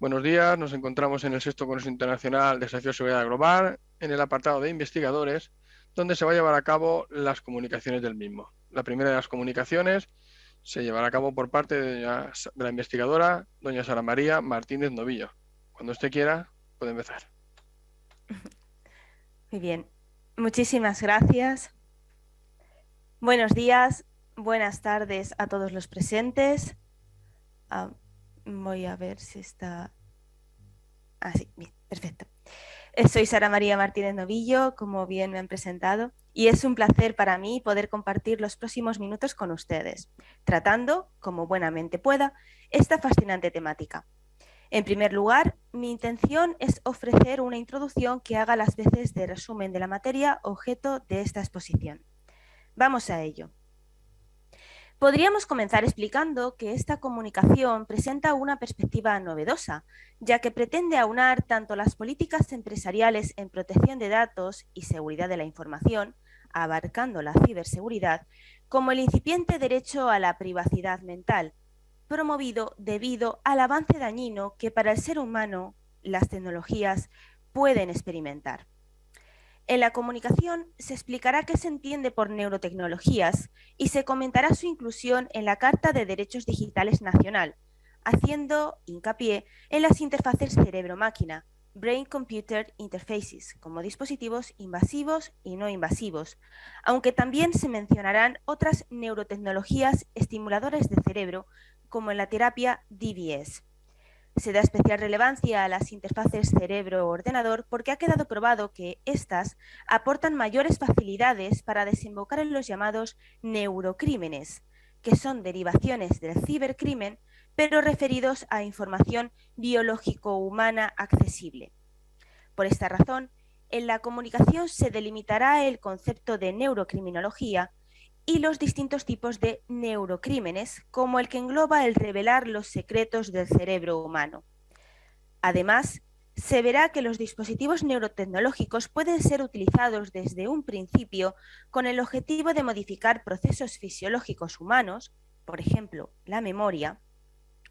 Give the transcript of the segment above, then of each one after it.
Buenos días, nos encontramos en el sexto Congreso Internacional Desafío Seguridad Global, en el apartado de investigadores, donde se va a llevar a cabo las comunicaciones del mismo. La primera de las comunicaciones se llevará a cabo por parte de la investigadora, doña Sara María Martínez Novillo. Cuando usted quiera, puede empezar. Muy bien, muchísimas gracias. Buenos días, buenas tardes a todos los presentes. Ah, Voy a ver si está... sí, bien, perfecto. Soy Sara María Martínez Novillo, como bien me han presentado, y es un placer para mí poder compartir los próximos minutos con ustedes, tratando, como buenamente pueda, esta fascinante temática. En primer lugar, mi intención es ofrecer una introducción que haga las veces de resumen de la materia objeto de esta exposición. Vamos a ello. Podríamos comenzar explicando que esta comunicación presenta una perspectiva novedosa, ya que pretende aunar tanto las políticas empresariales en protección de datos y seguridad de la información, abarcando la ciberseguridad, como el incipiente derecho a la privacidad mental, promovido debido al avance dañino que para el ser humano las tecnologías pueden experimentar. En la comunicación se explicará qué se entiende por neurotecnologías y se comentará su inclusión en la Carta de Derechos Digitales Nacional, haciendo hincapié en las interfaces cerebro-máquina, Brain-Computer Interfaces, como dispositivos invasivos y no invasivos, aunque también se mencionarán otras neurotecnologías estimuladoras de cerebro, como en la terapia DBS. Se da especial relevancia a las interfaces cerebro-ordenador porque ha quedado probado que éstas aportan mayores facilidades para desembocar en los llamados neurocrímenes, que son derivaciones del cibercrimen, pero referidos a información biológico-humana accesible. Por esta razón, en la comunicación se delimitará el concepto de neurocriminología y los distintos tipos de neurocrímenes, como el que engloba el revelar los secretos del cerebro humano. Además, se verá que los dispositivos neurotecnológicos pueden ser utilizados desde un principio con el objetivo de modificar procesos fisiológicos humanos, por ejemplo, la memoria,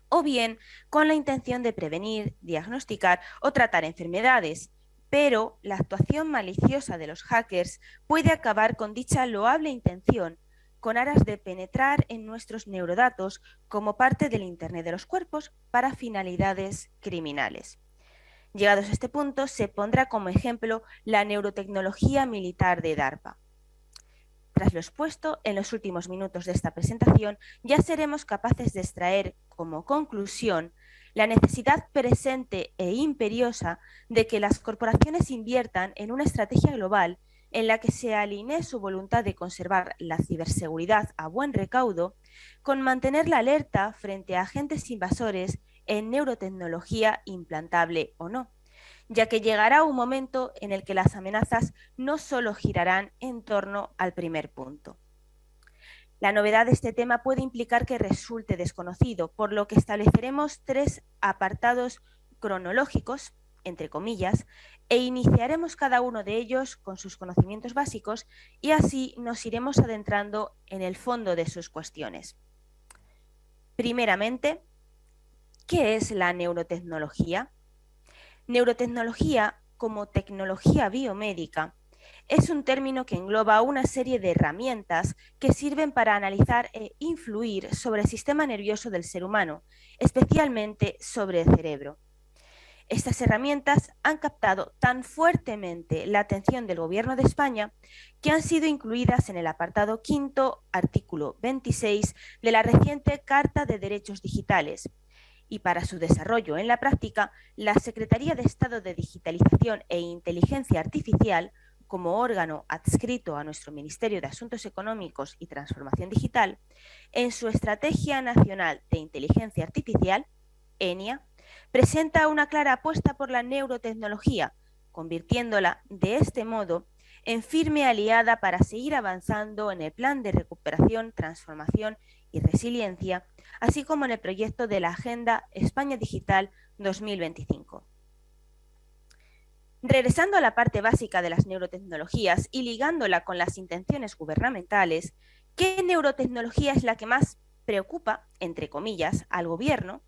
o bien con la intención de prevenir, diagnosticar o tratar enfermedades, pero la actuación maliciosa de los hackers puede acabar con dicha loable intención con aras de penetrar en nuestros neurodatos como parte del Internet de los cuerpos para finalidades criminales. Llegados a este punto, se pondrá como ejemplo la neurotecnología militar de DARPA. Tras lo expuesto, en los últimos minutos de esta presentación, ya seremos capaces de extraer como conclusión la necesidad presente e imperiosa de que las corporaciones inviertan en una estrategia global en la que se alinee su voluntad de conservar la ciberseguridad a buen recaudo con mantener la alerta frente a agentes invasores en neurotecnología implantable o no, ya que llegará un momento en el que las amenazas no solo girarán en torno al primer punto. La novedad de este tema puede implicar que resulte desconocido, por lo que estableceremos 3 apartados cronológicos, entre comillas, e iniciaremos cada uno de ellos con sus conocimientos básicos y así nos iremos adentrando en el fondo de sus cuestiones. Primeramente, ¿qué es la neurotecnología? Neurotecnología, como tecnología biomédica, es un término que engloba una serie de herramientas que sirven para analizar e influir sobre el sistema nervioso del ser humano, especialmente sobre el cerebro. Estas herramientas han captado tan fuertemente la atención del Gobierno de España que han sido incluidas en el apartado quinto, artículo 26 de la reciente Carta de Derechos Digitales, y para su desarrollo en la práctica, la Secretaría de Estado de Digitalización e Inteligencia Artificial, como órgano adscrito a nuestro Ministerio de Asuntos Económicos y Transformación Digital, en su Estrategia Nacional de Inteligencia Artificial, ENIA, presenta una clara apuesta por la neurotecnología, convirtiéndola de este modo en firme aliada para seguir avanzando en el plan de recuperación, transformación y resiliencia, así como en el proyecto de la Agenda España Digital 2025. Regresando a la parte básica de las neurotecnologías y ligándola con las intenciones gubernamentales, ¿qué neurotecnología es la que más preocupa, entre comillas, al gobierno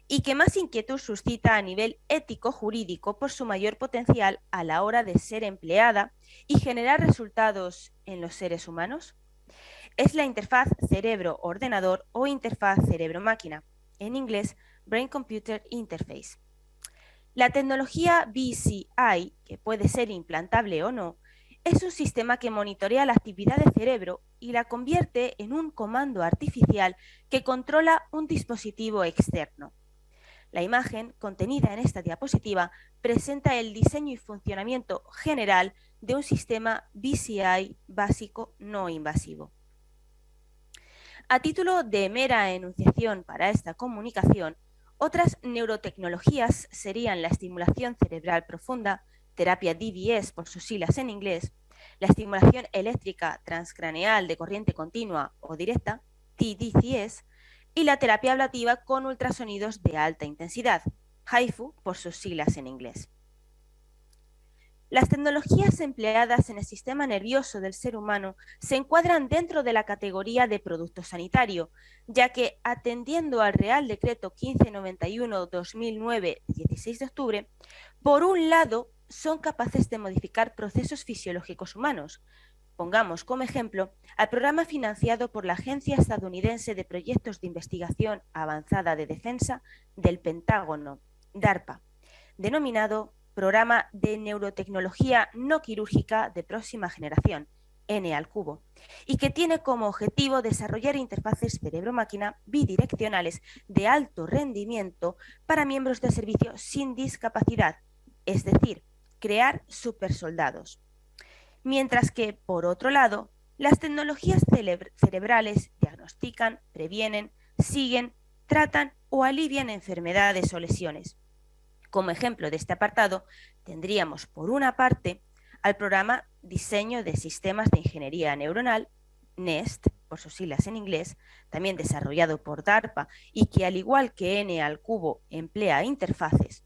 y que más inquietud suscita a nivel ético-jurídico por su mayor potencial a la hora de ser empleada y generar resultados en los seres humanos? Es la interfaz cerebro-ordenador o interfaz cerebro-máquina, en inglés Brain Computer Interface. La tecnología BCI, que puede ser implantable o no, es un sistema que monitorea la actividad del cerebro y la convierte en un comando artificial que controla un dispositivo externo. La imagen contenida en esta diapositiva presenta el diseño y funcionamiento general de un sistema BCI básico no invasivo. A título de mera enunciación para esta comunicación, otras neurotecnologías serían la estimulación cerebral profunda, terapia DBS por sus siglas en inglés, la estimulación eléctrica transcraneal de corriente continua o directa, TDCS, y la terapia ablativa con ultrasonidos de alta intensidad, HIFU por sus siglas en inglés. Las tecnologías empleadas en el sistema nervioso del ser humano se encuadran dentro de la categoría de producto sanitario, ya que, atendiendo al Real Decreto 1591-2009, 16 de octubre, por un lado, son capaces de modificar procesos fisiológicos humanos. Pongamos como ejemplo al programa financiado por la Agencia Estadounidense de Proyectos de Investigación Avanzada de Defensa del Pentágono, DARPA, denominado Programa de Neurotecnología No Quirúrgica de Próxima Generación, N², y que tiene como objetivo desarrollar interfaces cerebro-máquina bidireccionales de alto rendimiento para miembros del servicio sin discapacidad, es decir, crear supersoldados. Mientras que, por otro lado, las tecnologías cerebrales diagnostican, previenen, siguen, tratan o alivian enfermedades o lesiones. Como ejemplo de este apartado, tendríamos por una parte al programa Diseño de Sistemas de Ingeniería Neuronal, NEST, por sus siglas en inglés, también desarrollado por DARPA y que al igual que N² emplea interfaces.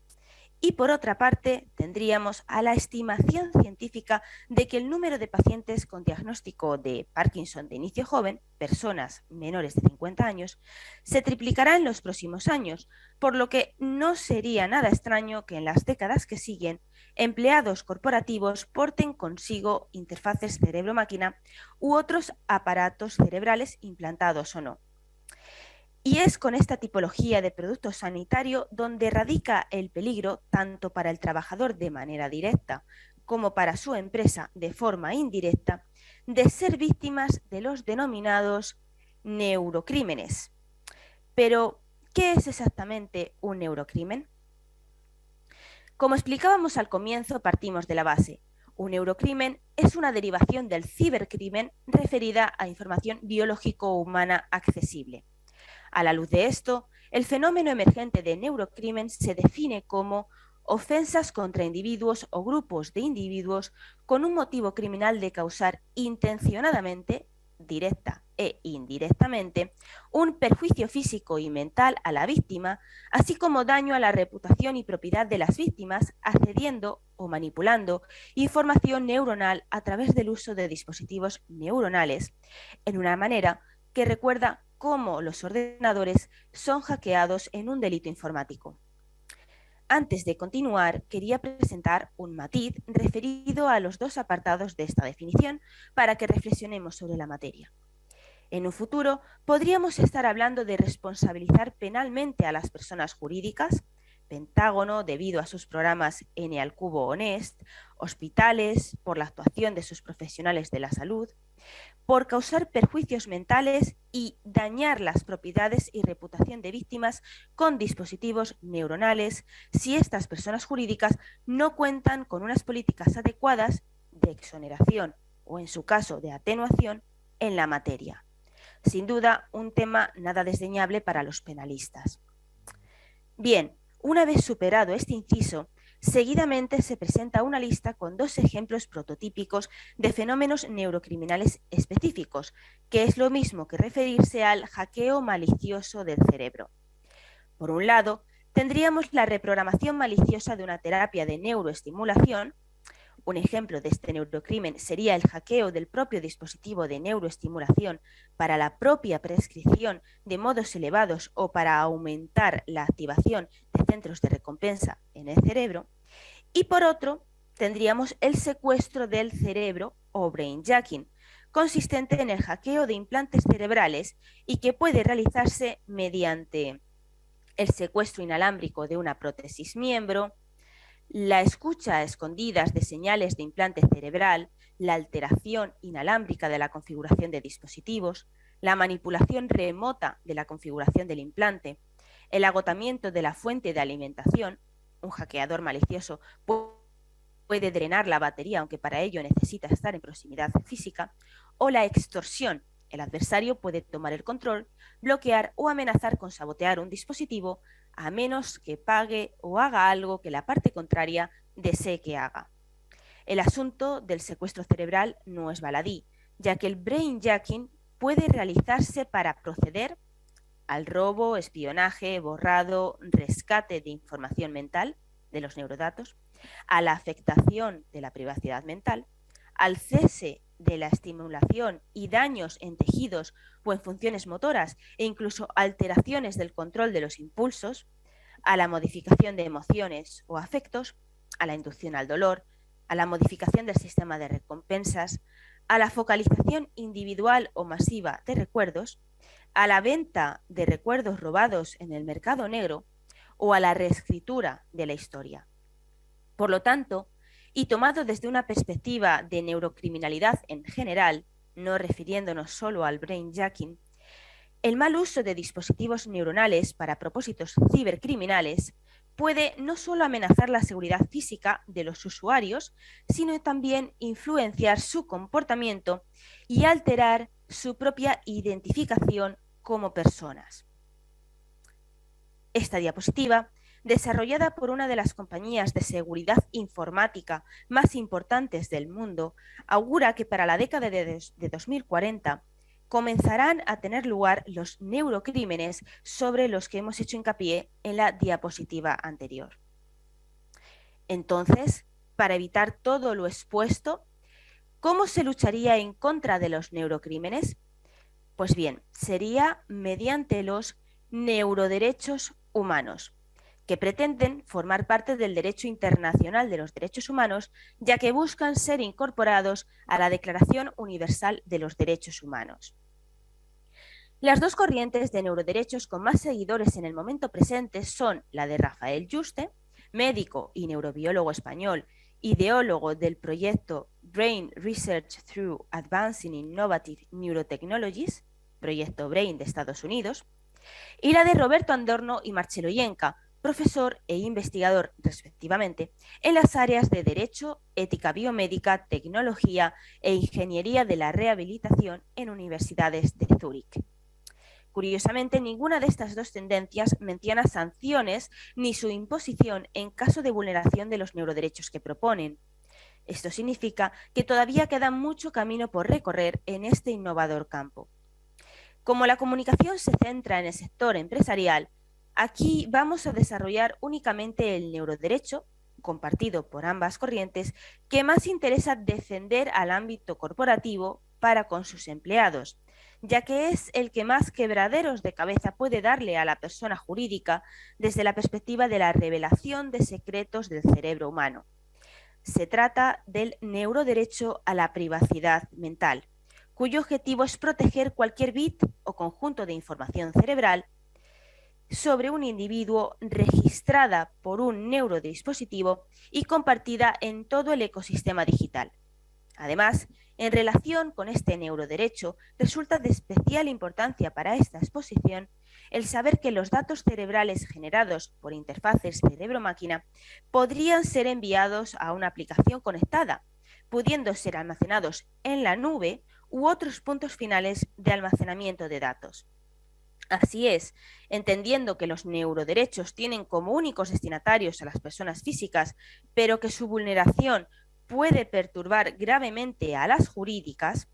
Y por otra parte, tendríamos a la estimación científica de que el número de pacientes con diagnóstico de Parkinson de inicio joven, personas menores de 50 años, se triplicará en los próximos años, por lo que no sería nada extraño que en las décadas que siguen, empleados corporativos porten consigo interfaces cerebro-máquina u otros aparatos cerebrales implantados o no. Y es con esta tipología de producto sanitario donde radica el peligro tanto para el trabajador de manera directa como para su empresa de forma indirecta de ser víctimas de los denominados neurocrímenes. Pero, ¿qué es exactamente un neurocrimen? Como explicábamos al comienzo, partimos de la base. Un neurocrimen es una derivación del cibercrimen referida a información biológico-humana accesible. A la luz de esto, el fenómeno emergente de neurocrimen se define como ofensas contra individuos o grupos de individuos con un motivo criminal de causar intencionadamente, directa e indirectamente, un perjuicio físico y mental a la víctima, así como daño a la reputación y propiedad de las víctimas, accediendo o manipulando información neuronal a través del uso de dispositivos neuronales, en una manera que recuerda cómo los ordenadores son hackeados en un delito informático. Antes de continuar, quería presentar un matiz referido a los dos apartados de esta definición para que reflexionemos sobre la materia. En un futuro, podríamos estar hablando de responsabilizar penalmente a las personas jurídicas, Pentágono debido a sus programas N² o NEST, hospitales por la actuación de sus profesionales de la salud, por causar perjuicios mentales y dañar las propiedades y reputación de víctimas con dispositivos neuronales si estas personas jurídicas no cuentan con unas políticas adecuadas de exoneración o, en su caso, de atenuación en la materia. Sin duda, un tema nada desdeñable para los penalistas. Bien, una vez superado este inciso, seguidamente se presenta una lista con dos ejemplos prototípicos de fenómenos neurocriminales específicos, que es lo mismo que referirse al hackeo malicioso del cerebro. Por un lado, tendríamos la reprogramación maliciosa de una terapia de neuroestimulación, Un ejemplo de este neurocrimen sería el hackeo del propio dispositivo de neuroestimulación para la propia prescripción de modos elevados o para aumentar la activación de centros de recompensa en el cerebro. Y por otro, tendríamos el secuestro del cerebro o brainjacking, consistente en el hackeo de implantes cerebrales y que puede realizarse mediante el secuestro inalámbrico de una prótesis miembro, la escucha a escondidas de señales de implante cerebral, la alteración inalámbrica de la configuración de dispositivos, la manipulación remota de la configuración del implante, el agotamiento de la fuente de alimentación. Un hackeador malicioso puede drenar la batería, aunque para ello necesita estar en proximidad física, o la extorsión. El adversario puede tomar el control, bloquear o amenazar con sabotear un dispositivo a menos que pague o haga algo que la parte contraria desee que haga. El asunto del secuestro cerebral no es baladí, ya que el brainjacking puede realizarse para proceder al robo, espionaje, borrado, rescate de información mental de los neurodatos, a la afectación de la privacidad mental, al cese de la estimulación y daños en tejidos o en funciones motoras e incluso alteraciones del control de los impulsos, a la modificación de emociones o afectos, a la inducción al dolor, a la modificación del sistema de recompensas, a la focalización individual o masiva de recuerdos, a la venta de recuerdos robados en el mercado negro o a la reescritura de la historia. Por lo tanto, y tomado desde una perspectiva de neurocriminalidad en general, no refiriéndonos solo al brainjacking, el mal uso de dispositivos neuronales para propósitos cibercriminales puede no solo amenazar la seguridad física de los usuarios, sino también influenciar su comportamiento y alterar su propia identificación como personas. Esta diapositiva, desarrollada por una de las compañías de seguridad informática más importantes del mundo, augura que para la década de 2040 comenzarán a tener lugar los neurocrímenes sobre los que hemos hecho hincapié en la diapositiva anterior. Entonces, para evitar todo lo expuesto, ¿cómo se lucharía en contra de los neurocrímenes? Pues bien, sería mediante los neuroderechos humanos, que pretenden formar parte del derecho internacional de los derechos humanos, ya que buscan ser incorporados a la Declaración Universal de los Derechos Humanos. Las dos corrientes de neuroderechos con más seguidores en el momento presente son la de Rafael Yuste, médico y neurobiólogo español, ideólogo del proyecto Brain Research Through Advancing Innovative Neurotechnologies, proyecto BRAIN de Estados Unidos, y la de Roberto Andorno y Marcelo Yenca, profesor e investigador, respectivamente, en las áreas de Derecho, Ética Biomédica, Tecnología e Ingeniería de la Rehabilitación en universidades de Zúrich. Curiosamente, ninguna de estas dos tendencias menciona sanciones ni su imposición en caso de vulneración de los neuroderechos que proponen. Esto significa que todavía queda mucho camino por recorrer en este innovador campo. Como la comunicación se centra en el sector empresarial, aquí vamos a desarrollar únicamente el neuroderecho, compartido por ambas corrientes, que más interesa defender al ámbito corporativo para con sus empleados, ya que es el que más quebraderos de cabeza puede darle a la persona jurídica desde la perspectiva de la revelación de secretos del cerebro humano. Se trata del neuroderecho a la privacidad mental, cuyo objetivo es proteger cualquier bit o conjunto de información cerebral sobre un individuo registrada por un neurodispositivo y compartida en todo el ecosistema digital. Además, en relación con este neuroderecho, resulta de especial importancia para esta exposición el saber que los datos cerebrales generados por interfaces cerebro-máquina podrían ser enviados a una aplicación conectada, pudiendo ser almacenados en la nube u otros puntos finales de almacenamiento de datos. Así es, entendiendo que los neuroderechos tienen como únicos destinatarios a las personas físicas, pero que su vulneración puede perturbar gravemente a las jurídicas,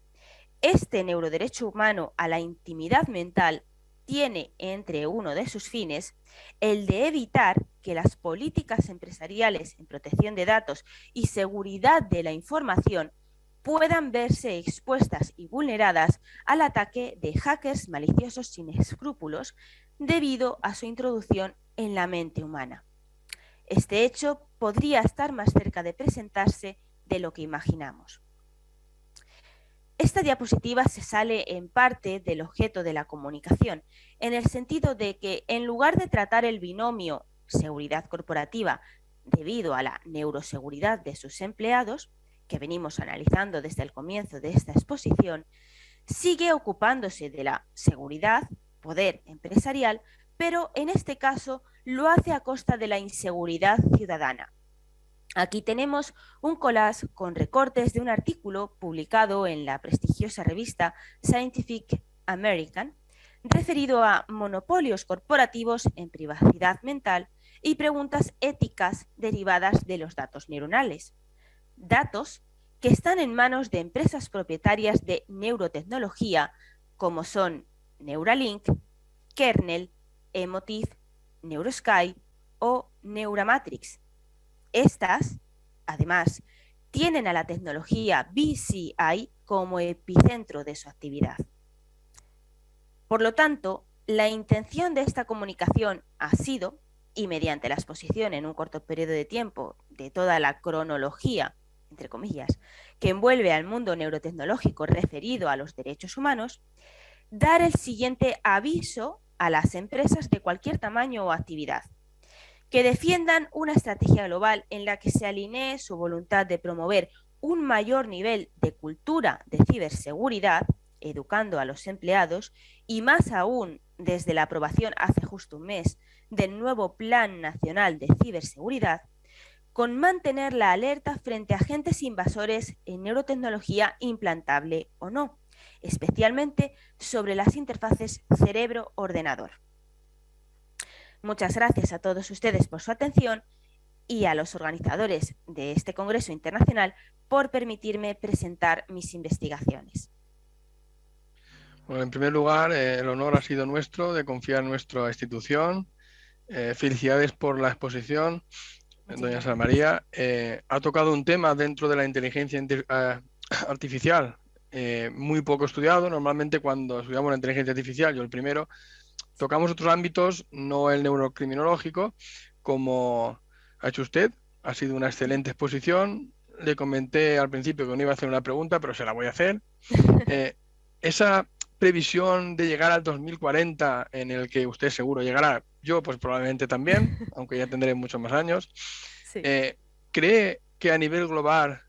este neuroderecho humano a la intimidad mental tiene entre uno de sus fines el de evitar que las políticas empresariales en protección de datos y seguridad de la información puedan verse expuestas y vulneradas al ataque de hackers maliciosos sin escrúpulos debido a su introducción en la mente humana. Este hecho podría estar más cerca de presentarse de lo que imaginamos. Esta diapositiva se sale en parte del objeto de la comunicación, en el sentido de que en lugar de tratar el binomio seguridad corporativa debido a la neuroseguridad de sus empleados, que venimos analizando desde el comienzo de esta exposición, sigue ocupándose de la seguridad, poder empresarial, pero en este caso lo hace a costa de la inseguridad ciudadana. Aquí tenemos un collage con recortes de un artículo publicado en la prestigiosa revista Scientific American, referido a monopolios corporativos en privacidad mental y preguntas éticas derivadas de los datos neuronales. Datos que están en manos de empresas propietarias de neurotecnología como son Neuralink, Kernel, Emotiv, Neurosky o Neuramatrix. Estas, además, tienen a la tecnología BCI como epicentro de su actividad. Por lo tanto, la intención de esta comunicación ha sido, y mediante la exposición en un corto periodo de tiempo de toda la cronología, entre comillas, que envuelve al mundo neurotecnológico referido a los derechos humanos, dar el siguiente aviso a las empresas de cualquier tamaño o actividad, que defiendan una estrategia global en la que se alinee su voluntad de promover un mayor nivel de cultura de ciberseguridad, educando a los empleados, y más aún desde la aprobación hace justo un mes del nuevo Plan Nacional de Ciberseguridad, con mantener la alerta frente a agentes invasores en neurotecnología implantable o no, especialmente sobre las interfaces cerebro-ordenador. Muchas gracias a todos ustedes por su atención y a los organizadores de este Congreso Internacional por permitirme presentar mis investigaciones. Bueno, en primer lugar, el honor ha sido nuestro de confiar en nuestra institución. Felicidades por la exposición, doña Sara María. Ha tocado un tema dentro de la inteligencia artificial muy poco estudiado. Normalmente cuando estudiamos la inteligencia artificial, yo el primero, tocamos otros ámbitos, no el neurocriminológico, como ha hecho usted. Ha sido una excelente exposición. Le comenté al principio que no iba a hacer una pregunta, pero se la voy a hacer. Esa previsión de llegar al 2040, en el que usted seguro llegará, yo pues probablemente también, aunque ya tendré muchos más años, sí. ¿Cree que a nivel global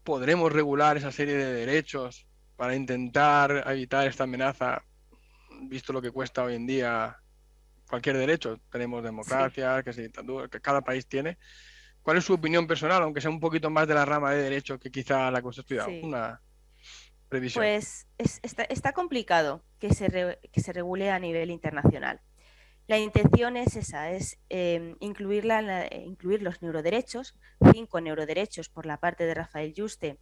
podremos regular esa serie de derechos para intentar evitar esta amenaza, visto lo que cuesta hoy en día cualquier derecho? Tenemos democracia, sí, que cada país tiene. ¿Cuál es su opinión personal, aunque sea un poquito más de la rama de derecho que quizá la que usted ha estudiado? Sí. Una previsión. Pues está complicado que se regule a nivel internacional. La intención es esa, es incluir los neuroderechos, 5 neuroderechos por la parte de Rafael Yuste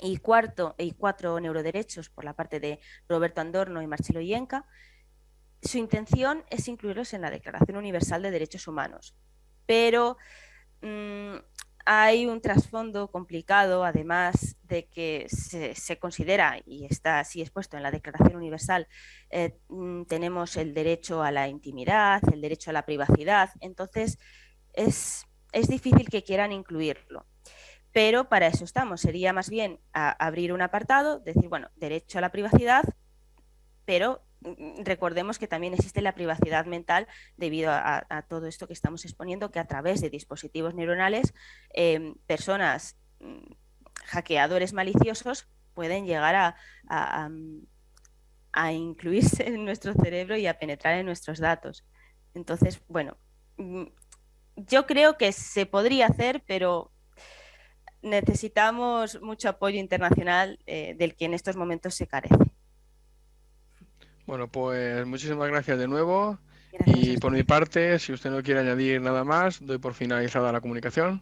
y 4 neuroderechos por la parte de Roberto Andorno y Marcelo Ienca. Su intención es incluirlos en la Declaración Universal de Derechos Humanos, pero hay un trasfondo complicado, además de que se considera, y está así expuesto en la Declaración Universal, tenemos el derecho a la intimidad, el derecho a la privacidad, entonces es difícil que quieran incluirlo. Pero para eso estamos, sería más bien abrir un apartado, decir, bueno, derecho a la privacidad, pero recordemos que también existe la privacidad mental debido a todo esto que estamos exponiendo, que a través de dispositivos neuronales, personas, hackeadores maliciosos, pueden llegar a incluirse en nuestro cerebro y a penetrar en nuestros datos. Entonces, bueno, yo creo que se podría hacer, pero necesitamos mucho apoyo internacional del que en estos momentos se carece. Bueno, pues muchísimas gracias de nuevo. Gracias. Y por mi parte, si usted no quiere añadir nada más, doy por finalizada la comunicación.